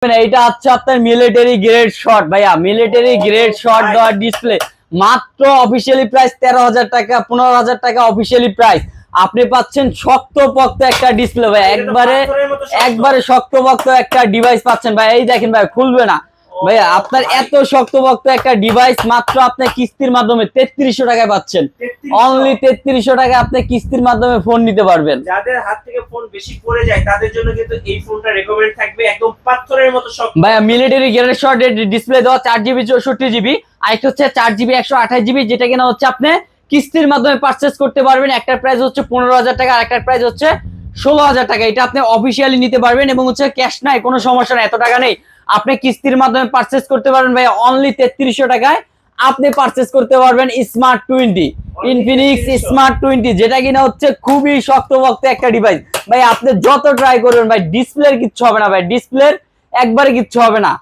এইটা হচ্ছে আপনার মিলিটারি গ্রেড শট ভাইয়া, মিলিটারি গ্রেড শট দেওয়ার ডিসপ্লে মাত্র অফিসিয়ালি প্রাইস 13,000 টাকা, 15,000 টাকা অফিসিয়ালি প্রাইস। আপনি পাচ্ছেন শক্তপোক্ত একটা ডিসপ্লে ভাই, একবারে শক্তপোক্ত একটা ডিভাইস পাচ্ছেন ভাই। এই দেখেন ভাই, খুলবে না ভাইয়া। আপনার এত শক্তপোক্ত একটা ডিভাইস মাত্র আপনি কিস্তির মাধ্যমে 3300 টাকায় পাচ্ছেন। অনলি 3300 টাকায় আপনি কিস্তির মাধ্যমে ফোন নিতে পারবেন। যাদের হাত থেকে ফোন বেশি পড়ে যায় তাদের জন্য কিন্তু এই ফোনটা রেকমেন্ড থাকবে, একদম পাথরের মতো শক্ত ভাইয়া। মিলিটারি গ্রেড শট ডিসপ্লে দেওয়া, 4GB 64GB, আর একটা হচ্ছে 4GB 128GB, যেটা কিনা হচ্ছে আপনি কিস্তির মাধ্যমে পারচেজ করতে পারবেন। একটা প্রাইস হচ্ছে 15,000 টাকা, আর একটা প্রাইস হচ্ছে 16,000 টাকা। এটা আপনি অফিসিয়ালি নিতে পারবেন এবং হচ্ছে ক্যাশ নাই, কোনো সমস্যা নাই, এত টাকা নেই, আপনি কিস্তির মাধ্যমে পারচেজ করতে পারবেন ভাই। অনলি 3300 টাকায় আপনি পারচেজ করতে পারবেন স্মার্ট 20, ইনফিনিক্স স্মার্ট 20, যেটা কিনা হচ্ছে খুবই শক্তপোক্ত একটা ডিভাইস ভাই। আপনি যত ট্রাই করবেন ভাই, ডিসপ্লের কিচ্ছু হবে না ভাই, ডিসপ্লের একবারে কিচ্ছু হবে না।